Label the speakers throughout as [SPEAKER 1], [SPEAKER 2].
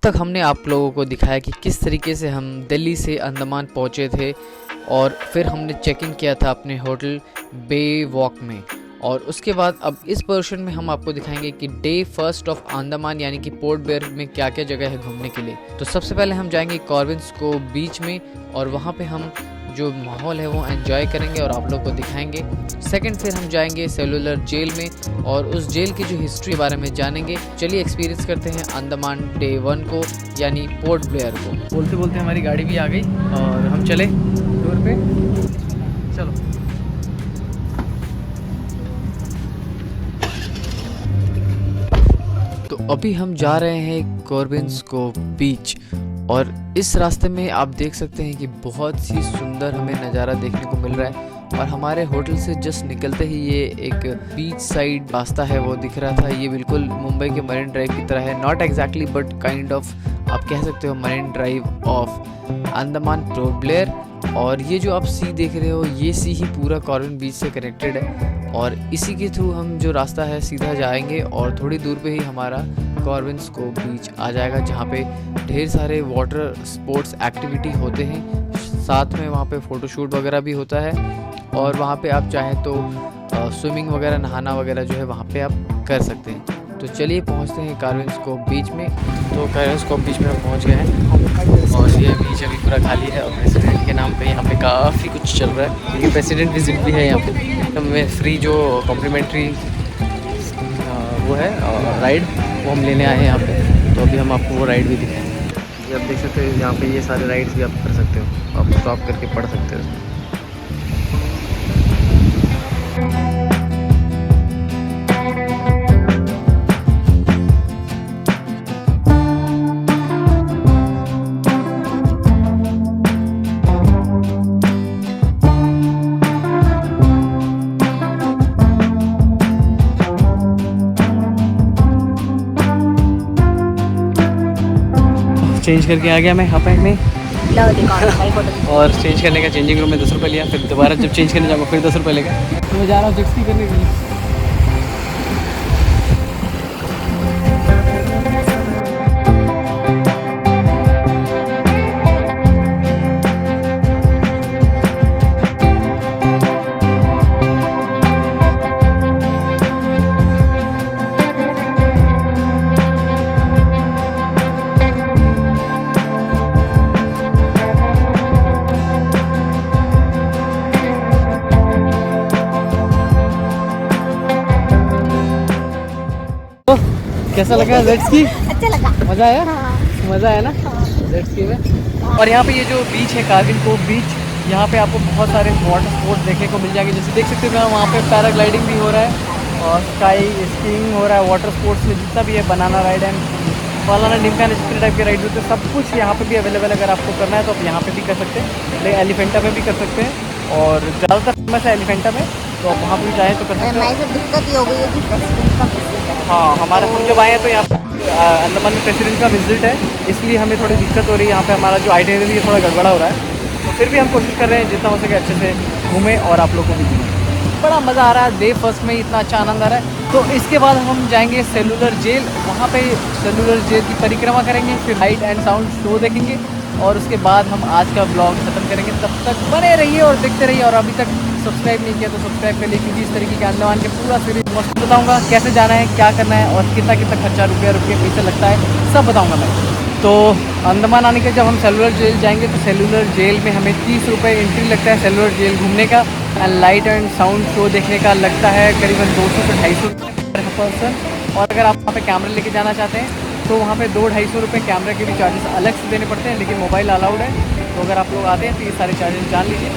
[SPEAKER 1] तक हमने आप लोगों को दिखाया कि किस तरीके से हम दिल्ली से अंडमान पहुंचे थे और फिर हमने चेक इन किया था अपने होटल बे वॉक में। और उसके बाद अब इस पोर्शन में हम आपको दिखाएंगे कि डे फर्स्ट ऑफ अंडमान यानी कि पोर्ट ब्लेयर में क्या क्या जगह है घूमने के लिए। तो सबसे पहले हम जाएंगे कॉर्विन्स को बीच में और वहाँ पे हम जो माहौल है वो एंजॉय करेंगे और आप लोग को दिखाएंगे। सेकंड फिर हम जाएंगे सेलुलर जेल में और उस जेल की जो हिस्ट्री के बारे में जानेंगे। चलिए एक्सपीरियंस करते हैं अंडमान डे 1 को यानी पोर्ट ब्लेयर को। बोलते बोलते हमारी गाड़ी भी आ गई और हम चले टूर पे। चलो तो अभी हम जा रहे हैं कॉर्विन्स को बीच और इस रास्ते में आप देख सकते हैं कि बहुत ही सुंदर हमें नज़ारा देखने को मिल रहा है। और हमारे होटल से जस्ट निकलते ही ये एक बीच साइड रास्ता है वो दिख रहा था। ये बिल्कुल मुंबई के मरीन ड्राइव की तरह है, not exactly but kind of आप कह सकते हो marine drive of Andaman port Blair. और ये जो आप सी देख रहे हो ये सी ही पूरा कॉर्विन बीच से कनेक्टेड है और इसी के थ्रू हम जो रास्ता है सीधा जाएंगे और थोड़ी दूर पे ही हमारा कॉर्विन्स को बीच आ जाएगा जहाँ पे ढेर सारे वाटर स्पोर्ट्स एक्टिविटी होते हैं। साथ में वहाँ पे फ़ोटोशूट वगैरह भी होता है और वहाँ पे आप चाहें तो स्विमिंग वगैरह नहाना वगैरह जो है वहाँ पे आप कर सकते हैं। तो चलिए पहुँचते हैं कॉर्विन्स को बीच में। तो कॉर्विन्स को बीच में हम पहुँच गए हैं और ये बीच अभी पूरा खाली है और प्रेसिडेंट के नाम पे यहाँ पे काफ़ी कुछ चल रहा है क्योंकि प्रेसिडेंट विजिट भी है यहाँ पे। तो मैं फ्री जो कॉम्प्लीमेंट्री वो है राइड वो हम लेने आए हैं यहाँ पे। तो अभी हम आपको वो राइड भी दिखाएंगे। ये आप देख सकते हो यहाँ पे ये सारे राइड्स भी आप कर सकते हो, आप स्टॉप करके पढ़ सकते हो। चेंज करके आ गया मैं यहाँ पे और चेंज करने का चेंजिंग रूम में 10 रुपये लिया। फिर दोबारा जब चेंज करने जाऊँगा फिर 10 रुपये लेगा। तो मैं जा रहा हूँ जेट करने के लिए। कैसा लगा जेट स्की?
[SPEAKER 2] अच्छा लगा।
[SPEAKER 1] मज़ा आया?
[SPEAKER 2] हाँ।
[SPEAKER 1] मज़ा आया ना जेट स्की में। और यहाँ पे ये जो बीच है कॉर्विन कोव बीच, यहाँ पे आपको बहुत सारे वाटर स्पोर्ट्स देखने को मिल जाएंगे। जैसे देख सकते हो वहाँ पे पैराग्लाइडिंग भी हो रहा है और स्काई स्कीइंग हो रहा है। वाटर स्पोर्ट्स में जितना भी है बनाना राइड एंड फलाना ढिमका जितने टाइप के राइड होते हैं सब कुछ यहाँ पे भी अवेलेबल है। अगर आपको करना है तो आप यहाँ पे भी कर सकते हैं, लेकिन एलिफेंटा में भी कर सकते हैं और ज़्यादातर फेमस है एलिफेंटा में, तो आप वहाँ पर भी चाहें तो कर सकते हैं।
[SPEAKER 2] दिक्कत ये हो गई है कि प्रेसिडेंट का विजिट है।
[SPEAKER 1] हाँ, हमारा हम जब आए हैं तो यहाँ अंडमान में प्रेसिडेंट का विजिट है इसलिए हमें थोड़ी दिक्कत हो रही है। यहाँ पे हमारा जो आइटिनरी है थोड़ा गड़बड़ा हो रहा है, तो फिर भी हम कोशिश कर रहे हैं जितना हो सके अच्छे से घूमें और आप लोगों को भी घूमें। बड़ा मज़ा आ रहा है, डे फर्स्ट में इतना अच्छा आनंद आ रहा है। तो इसके बाद हम जाएंगे सेलुलर जेल, वहाँ पे सेलुलर जेल की परिक्रमा करेंगे, फिर लाइट एंड साउंड शो देखेंगे और उसके बाद हम आज का ब्लॉग ख़त्म करेंगे। तब तक बने रहिए और देखते रहिए और अभी तक सब्सक्राइब नहीं किया तो सब्सक्राइब कर लीजिए क्योंकि इस तरीके के अंडमान के पूरा सीरीज मस्त बताऊंगा कैसे जाना है, क्या करना है और कितना कितना खर्चा रुपये पीछे लगता है सब बताऊंगा मैं। तो अंडमान आने के जब हम सेलुलर जेल जाएंगे तो सेलुलर जेल में हमें 30 रुपये एंट्री लगता है सेलुलर जेल घूमने का and light and sound show देखने का लगता है करीबन 200 से 250 पर पर्सन। और अगर आप वहाँ पे कैमरा लेके जाना चाहते हैं तो वहाँ पे 200-250 रुपये कैमरे के भी चार्जेस अलग से देने पड़ते हैं, लेकिन मोबाइल अलाउड है। तो अगर आप लोग आते हैं तो ये सारे चार्जेस जान लीजिए।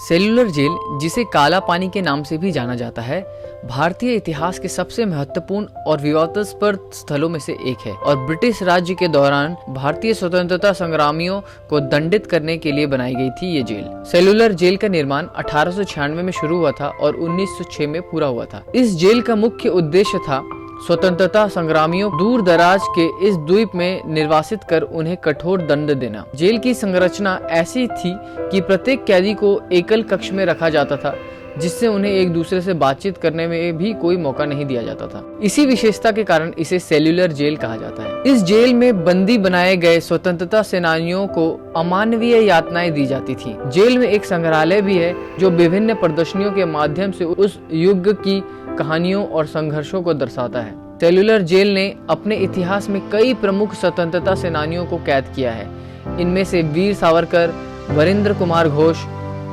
[SPEAKER 1] सेलुलर जेल, जिसे काला पानी के नाम से भी जाना जाता है, भारतीय इतिहास के सबसे महत्वपूर्ण और विवादास्पद स्थलों में से एक है और ब्रिटिश राज्य के दौरान भारतीय स्वतंत्रता संग्रामियों को दंडित करने के लिए बनाई गई थी ये जेल। सेलुलर जेल का निर्माण 1896 में शुरू हुआ था और 1906 में पूरा हुआ था। इस जेल का मुख्य उद्देश्य था स्वतंत्रता संग्रामियों दूर दराज के इस द्वीप में निर्वासित कर उन्हें कठोर दंड देना। जेल की संरचना ऐसी थी कि प्रत्येक कैदी को एकल कक्ष में रखा जाता था
[SPEAKER 3] जिससे उन्हें एक दूसरे से बातचीत करने में भी कोई मौका नहीं दिया जाता था। इसी विशेषता के कारण इसे सेल्युलर जेल कहा जाता है। इस जेल में बंदी बनाए गए स्वतंत्रता सेनानियों को अमानवीय यातनाएं दी जाती थी। जेल में एक संग्रहालय भी है जो विभिन्न प्रदर्शनियों के माध्यम से उस युग की कहानियों और संघर्षों को दर्शाता है। सेल्युलर जेल ने अपने इतिहास में कई प्रमुख स्वतंत्रता सेनानियों को कैद किया है। इनमें से वीर सावरकर, वरिंद्र कुमार घोष,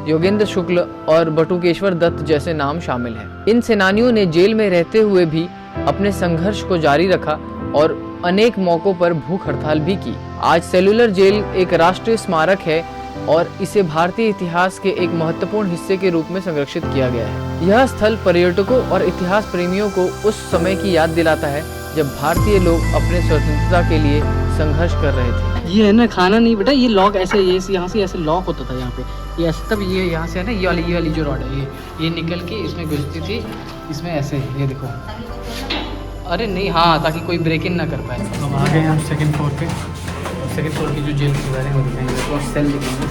[SPEAKER 3] योगेंद्र शुक्ल और बटुकेश्वर दत्त जैसे नाम शामिल हैं। इन सेनानियों ने जेल में रहते हुए भी अपने संघर्ष को जारी रखा और अनेक मौकों पर भूख हड़ताल भी की। आज सेल्युलर जेल एक राष्ट्रीय स्मारक है और इसे भारतीय इतिहास के एक महत्वपूर्ण हिस्से के रूप में संरक्षित किया गया है। यह स्थल पर्यटकों और इतिहास प्रेमियों को उस समय की याद दिलाता है जब भारतीय लोग अपने स्वतंत्रता के लिए संघर्ष कर रहे थे।
[SPEAKER 1] ये है ना खाना नहीं बेटा, ये लॉक ऐसे ये यहाँ से ऐसे लॉक होता था यहाँ पे, ये ऐसे तब ये यहाँ से है ना ये वाली जो रॉड है ये निकल के इसमें घुसती थी, इसमें ऐसे ये देखो। अरे नहीं हाँ, ताकि कोई ब्रेक इन ना कर पाए। अब आ गए हम सेकंड फ्लोर पे। सेकंड फ्लोर की जो जेल की दीवारें वो दिखाएंगे और सेल दिखाएंगे।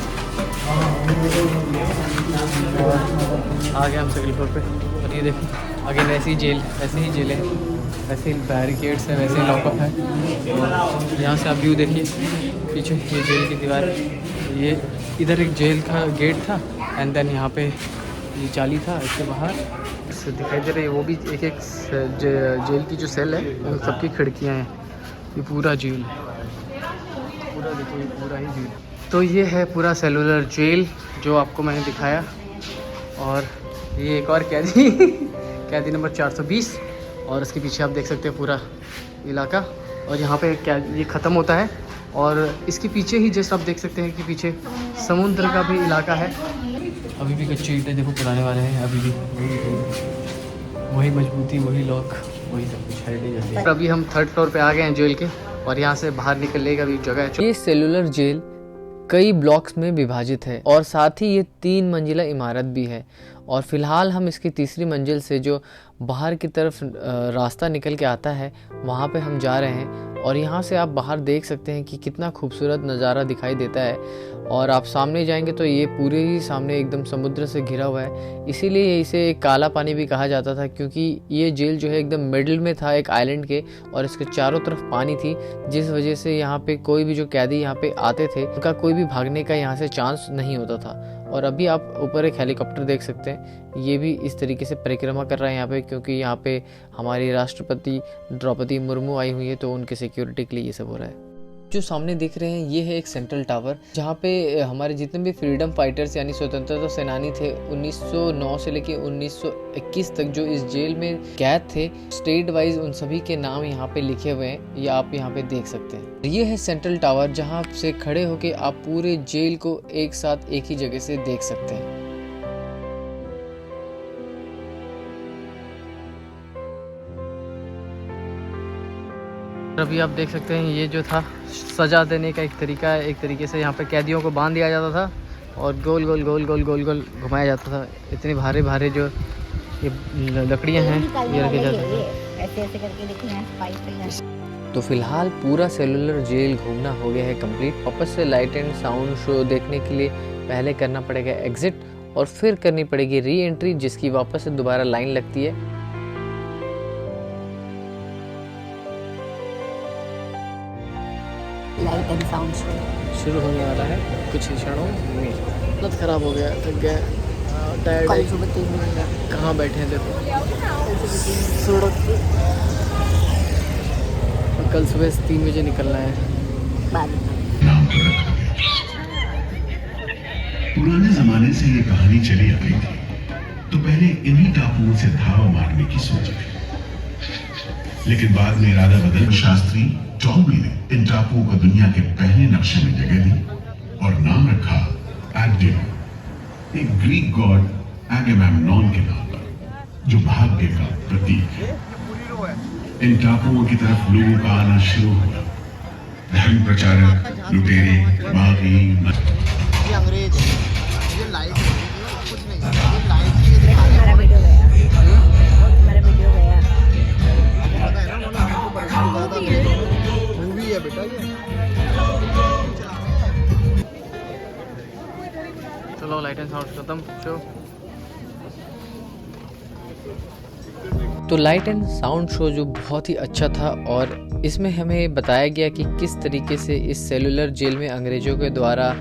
[SPEAKER 1] आ गए हम सेकंड फ्लोर पे और ये देखो आगे वैसी जेल, वैसे ही जेल है, वैसे ही बैरिकेड्स है, वैसे ही लॉकअप है। और यहाँ से आप व्यू देखिए पीछे, ये जेल की दीवार, ये इधर एक जेल का गेट था एंड देन यहाँ पे ये जाली था इसके बाहर से दिखाई दे रही है। वो भी एक एक जेल की जो सेल है उन सबकी खिड़कियाँ हैं। ये पूरा जेल पूरा देखो, ये पूरा ही जेल। तो ये है पूरा सेलुलर जेल जो आपको मैंने दिखाया। और ये एक और कैदी कैदी नंबर 420 और इसके पीछे आप देख सकते हैं पूरा इलाका। और यहाँ पे क्या ये ख़त्म होता है और इसके पीछे ही जस्ट आप देख सकते हैं कि पीछे समुद्र का भी इलाका है। अभी भी कच्चे ईंटें देखो पुराने वाले हैं, अभी भी वही मजबूती, वही लॉक, वही सब कुछ है। अभी हम थर्ड फ्लोर पे आ गए हैं जेल के और यहाँ से बाहर निकलने का भी जगह है।
[SPEAKER 3] ये सेलुलर जेल कई ब्लॉक्स में विभाजित है और साथ ही ये 3 मंजिला इमारत भी है। और फिलहाल हम इसकी तीसरी मंजिल से जो बाहर की तरफ रास्ता निकल के आता है वहाँ पे हम जा रहे हैं। और यहाँ से आप बाहर देख सकते हैं कि कितना खूबसूरत नज़ारा दिखाई देता है। और आप सामने जाएंगे तो ये पूरे ही सामने एकदम समुद्र से घिरा हुआ है, इसीलिए इसे काला पानी भी कहा जाता था, क्योंकि ये जेल जो है एकदम मिडिल में था एक आइलैंड के और इसके चारों तरफ पानी थी, जिस वजह से यहाँ पे कोई भी जो कैदी यहाँ पे आते थे उनका कोई भी भागने का यहाँ से चांस नहीं होता था। और अभी आप ऊपर एक हेलीकॉप्टर देख सकते हैं, ये भी इस तरीके से परिक्रमा कर रहा है यहाँ पे, क्योंकि यहाँ पे हमारी राष्ट्रपति द्रौपदी मुर्मू आई हुई है तो उनके सिक्योरिटी के लिए ये सब हो रहा है। जो सामने देख रहे हैं ये है एक सेंट्रल टावर, जहाँ पे हमारे जितने भी फ्रीडम फाइटर्स यानी स्वतंत्रता सेनानी थे 1909 से लेके 1921 तक जो इस जेल में कैद थे, स्टेट वाइज उन सभी के नाम यहाँ पे लिखे हुए हैं, ये आप यहाँ पे देख सकते हैं। ये है सेंट्रल टावर, जहाँ से खड़े होके आप पूरे जेल को एक साथ एक ही जगह से देख सकते हैं।
[SPEAKER 1] अभी आप देख सकते हैं ये जो था सजा देने का एक तरीका है, एक तरीके से यहाँ पे कैदियों को बांध दिया जाता था और गोल गोल गोल गोल गोल गोल घुमाया जाता था। इतने भारे भारे जो ये लकड़ियाँ हैं ये रखे जाते थे,
[SPEAKER 2] ऐसे ऐसे करके देखिए यहाँ पाइप है।
[SPEAKER 3] तो फिलहाल पूरा सेलुलर जेल घूमना हो गया है कंप्लीट। वापस से लाइट एंड साउंड शो देखने के लिए पहले करना पड़ेगा एग्जिट और फिर करनी पड़ेगी री एंट्री, जिसकी वापस से दोबारा लाइन लगती है।
[SPEAKER 2] लाइट एंड साउंड शो
[SPEAKER 3] शुरू होने वाला है कुछ ही क्षणों में। हालत ख़राब हो गया, थक गया, टायर्ड
[SPEAKER 2] कल
[SPEAKER 3] है।
[SPEAKER 2] सुबह 3 बजे
[SPEAKER 3] कहाँ बैठे हैं देखो
[SPEAKER 2] सड़क पे
[SPEAKER 3] और कल सुबह 3 बजे निकलना है।
[SPEAKER 2] बाद
[SPEAKER 4] पुराने जमाने से ये कहानी चली आ रही थी, तो पहले इन्हीं टापुओं से धावा मारने की सोची थी, लेकिन बाद में इरादा बदल शास्त्री टॉलमी ने इन टापुओं को दुनिया के पहले नक्शे में जगह दी और नाम रखा एग्डिनो, एक ग्रीक गॉड एगेमेम्नॉन के नाम पर, जो भाग्य का प्रतीक है। इन टापुओं की तरफ लोगों का आना शुरू हुआ। धर्म प्रचारक, लुटेरे, बागी,
[SPEAKER 5] अंग्रेज ये लाइट कुछ नहीं, ये लाइट की दिखा रहे
[SPEAKER 2] मेरा वीडियो गया, मेरा वीडियो गया।
[SPEAKER 5] मूवी है बेटा ये।
[SPEAKER 1] चलो लाइट एंड साउंड खत्म शो।
[SPEAKER 3] तो लाइट एंड साउंड शो जो बहुत ही अच्छा था, और इसमें हमें बताया गया कि किस तरीके से इस सेलुलर जेल में अंग्रेज़ों के द्वारा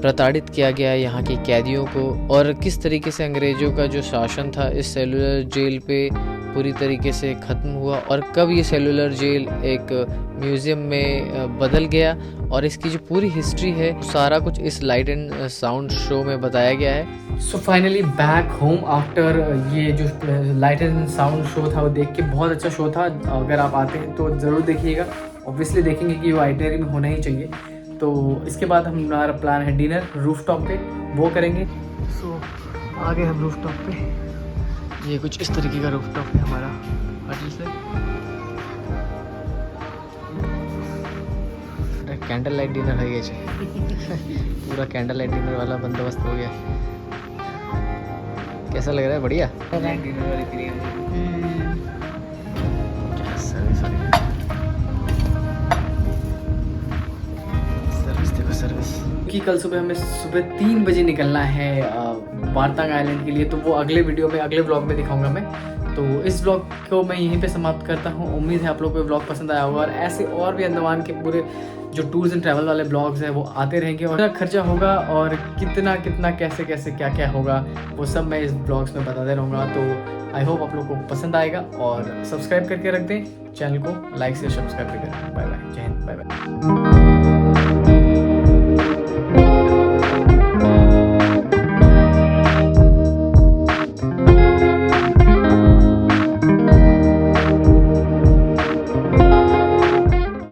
[SPEAKER 3] प्रताड़ित किया गया यहाँ के कैदियों को, और किस तरीके से अंग्रेज़ों का जो शासन था इस सेलुलर जेल पे पूरी तरीके से ख़त्म हुआ, और कब ये सेलुलर जेल एक म्यूज़ियम में बदल गया, और इसकी जो पूरी हिस्ट्री है सारा कुछ इस लाइट एंड साउंड शो में बताया गया है।
[SPEAKER 1] So finally back home after ये जो लाइट एंड साउंड शो था वो देख के बहुत अच्छा शो था। अगर आप आते हैं तो ज़रूर देखिएगा, ऑब्वियसली देखेंगे कि वो आइटनरी में होना ही चाहिए। तो इसके बाद हमारा प्लान है डिनर रूफटॉप पे, वो करेंगे। सो आगे हम रूफटॉप पे, ये कुछ इस तरीके का रूफटॉप है हमारा होटल से।
[SPEAKER 3] कैंडल लाइट डिनर है ये पूरा कैंडल लाइट डिनर वाला बंदोबस्त हो गया। कैसा लग रहा है? बढ़िया।
[SPEAKER 1] डिनर वाली सर्विस कि कल सुबह हमें सुबह 3 बजे निकलना है वारतांग आइलैंड के लिए, तो वो अगले वीडियो में अगले ब्लॉग में दिखाऊंगा मैं। तो इस ब्लॉग को मैं यहीं पे समाप्त करता हूँ। उम्मीद है आप लोगों को ब्लॉग पसंद आया होगा, और ऐसे और भी अंडमान के पूरे जो टूर्स एंड ट्रैवल वाले ब्लॉग्स हैं वो आते रहेंगे, और कितना खर्चा होगा और कितना कितना कैसे कैसे क्या क्या होगा वो सब मैं इस ब्लॉग्स में बताते रहूँगा। तो आई होप आप लोग को पसंद आएगा, और सब्सक्राइब करके रख दें चैनल को, लाइक से सब्सक्राइब करें। बाय बाय, जय हिंद, बाय बाय।